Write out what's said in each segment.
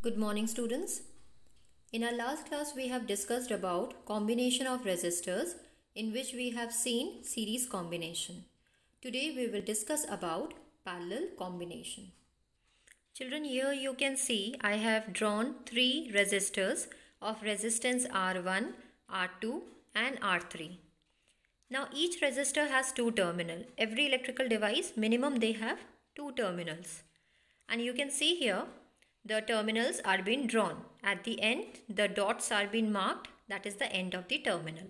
Good morning, students. In our last class we have discussed about combination of resistors in which we have seen series combination. Today we will discuss about parallel combination. Children, here you can see I have drawn three resistors of resistance R1, R2 and R3. Now each resistor has two terminals. Every electrical device minimum they have two terminals. And you can see here the terminals are being drawn. At the end, the dots are being marked. That is the end of the terminal.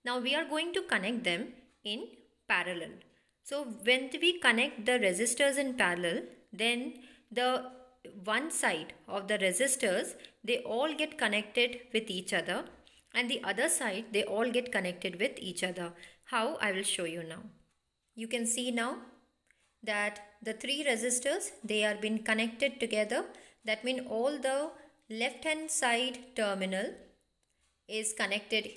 Now we are going to connect them in parallel. So when we connect the resistors in parallel, then the one side of the resistors, they all get connected with each other, and the other side, they all get connected with each other. How? I will show you now. You can see now that the three resistors, they are being connected together. That means all the left hand side terminal is connected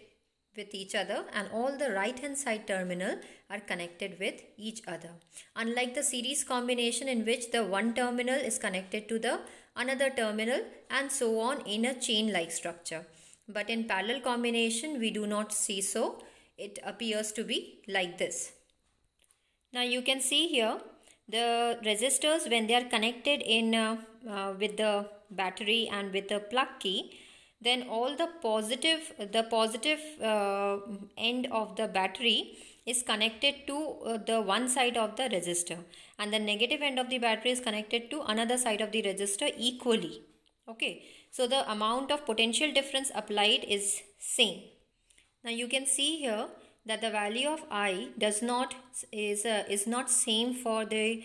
with each other and all the right hand side terminal are connected with each other. Unlike the series combination in which the one terminal is connected to the another terminal and so on in a chain like structure. But in parallel combination we do not see so. It appears to be like this. Now you can see here the resistors, when they are connected in with the battery and with the plug key, then all the positive end of the battery is connected to the one side of the resistor, and the negative end of the battery is connected to another side of the resistor equally. Okay, so the amount of potential difference applied is same. Now you can see here that the value of I is not same for the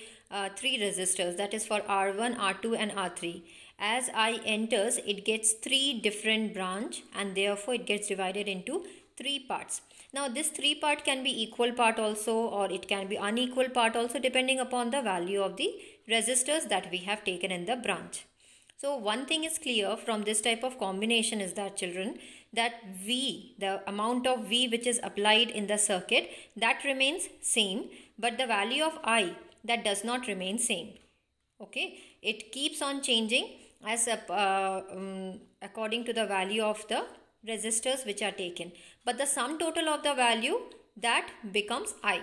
three resistors, that is for R1, R2 and R3. As I enters, it gets three different branch and therefore it gets divided into three parts. Now this three part can be equal part also, or it can be unequal part also, depending upon the value of the resistors that we have taken in the branch. So one thing is clear from this type of combination is that, children, that V, the amount of V which is applied in the circuit, that remains same, but the value of I, that does not remain same. Okay, it keeps on changing as according to the value of the resistors which are taken. But the sum total of the value, that becomes I.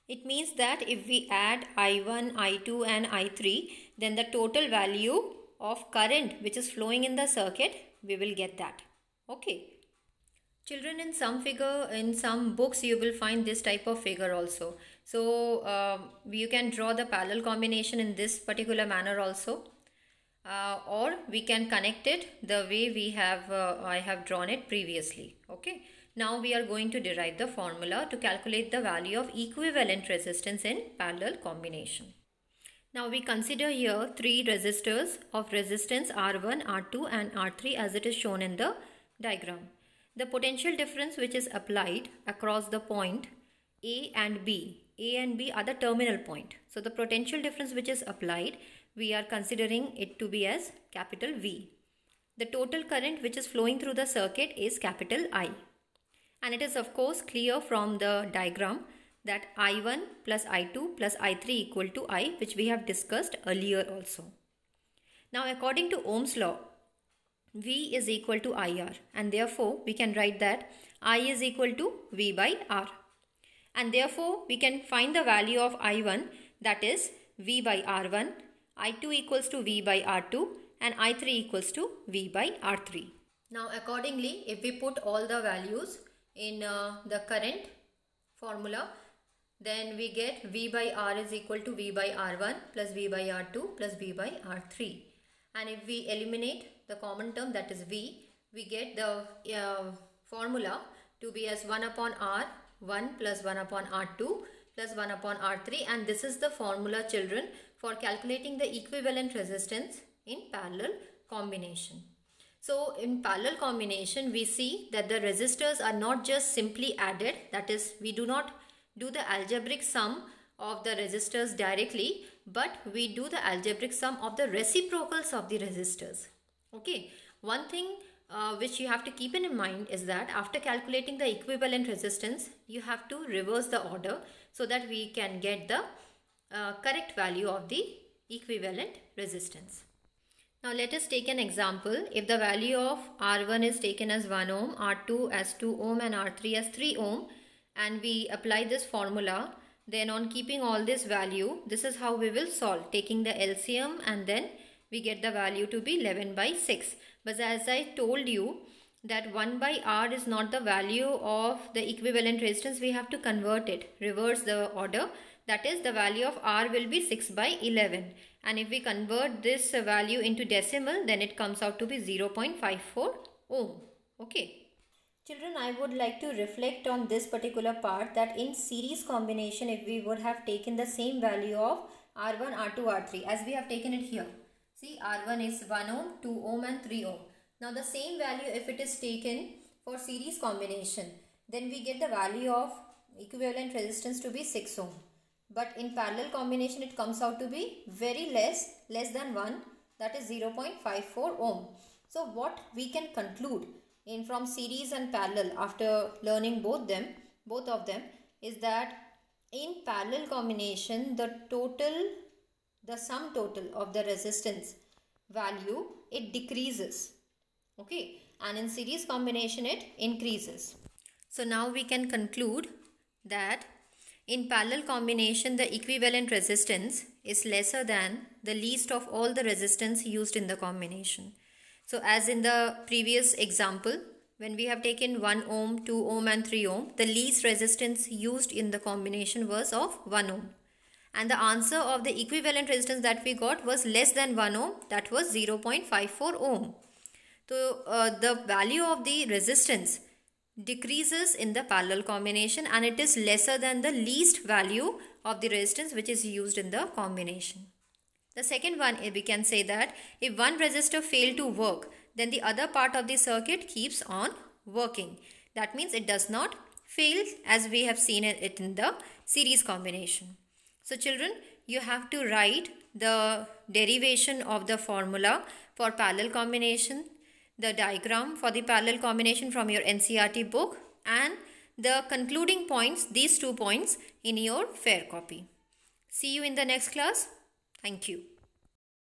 It means that if we add I1, I2 and I3, then the total value of current which is flowing in the circuit, we will get that. Okay. Children, in some figure, in some books you will find this type of figure also. So you can draw the parallel combination in this particular manner also, or we can connect it the way we have I have drawn it previously. Okay. Now we are going to derive the formula to calculate the value of equivalent resistance in parallel combination. Now we consider here three resistors of resistance R1, R2 and R3 as it is shown in the diagram. The potential difference which is applied across the point A and B are the terminal point. So the potential difference which is applied, we are considering it to be as capital V. The total current which is flowing through the circuit is capital I. And it is of course clear from the diagram that I1 plus I2 plus I3 equal to I, which we have discussed earlier also. Now according to Ohm's law, V is equal to IR, and therefore we can write that I is equal to V by R. And therefore we can find the value of I1, that is V by R1, I2 equals to V by R2 and I3 equals to V by R3. Now accordingly, if we put all the values in the current formula, then we get V by R is equal to V by R1 plus V by R2 plus V by R3. And if we eliminate the common term, that is V, we get the formula to be as 1 upon R1 plus 1 upon R2 plus 1 upon R3. And this is the formula, children, for calculating the equivalent resistance in parallel combination. So in parallel combination, we see that the resistors are not just simply added, that is, we do not do the algebraic sum of the resistors directly, but we do the algebraic sum of the reciprocals of the resistors. Okay, one thing which you have to keep in mind is that after calculating the equivalent resistance, you have to reverse the order so that we can get the correct value of the equivalent resistance. Now let us take an example. If the value of R1 is taken as 1 ohm, R2 as 2 ohm and R3 as 3 ohm, and we apply this formula, then on keeping all this value, this is how we will solve, taking the LCM, and then we get the value to be 11 by 6. But as I told you that 1 by R is not the value of the equivalent resistance, we have to convert it, reverse the order. That is, the value of R will be 6 by 11. And if we convert this value into decimal, then it comes out to be 0.54 ohm. Okay. Children, I would like to reflect on this particular part, that in series combination, if we would have taken the same value of R1, R2, R3 as we have taken it here. See, R1 is 1 ohm, 2 ohm and 3 ohm. Now the same value, if it is taken for series combination, then we get the value of equivalent resistance to be 6 ohm. But in parallel combination, it comes out to be very less than 1, that is 0.54 ohm. So what we can conclude in from series and parallel after learning both of them is that in parallel combination, the sum total of the resistance value, it decreases. Okay, and in series combination it increases. So now we can conclude that in parallel combination, the equivalent resistance is lesser than the least of all the resistance used in the combination. So as in the previous example, when we have taken 1 ohm, 2 ohm and 3 ohm, the least resistance used in the combination was of 1 ohm. And the answer of the equivalent resistance that we got was less than 1 ohm, that was 0.54 ohm. So the value of the resistance decreases in the parallel combination, and it is lesser than the least value of the resistance which is used in the combination. The second one, we can say that if one resistor failed to work, then the other part of the circuit keeps on working. That means it does not fail, as we have seen it in the series combination. So children, you have to write the derivation of the formula for parallel combination, the diagram for the parallel combination from your NCERT book, and the concluding points, these 2 points, in your fair copy. See you in the next class. Thank you.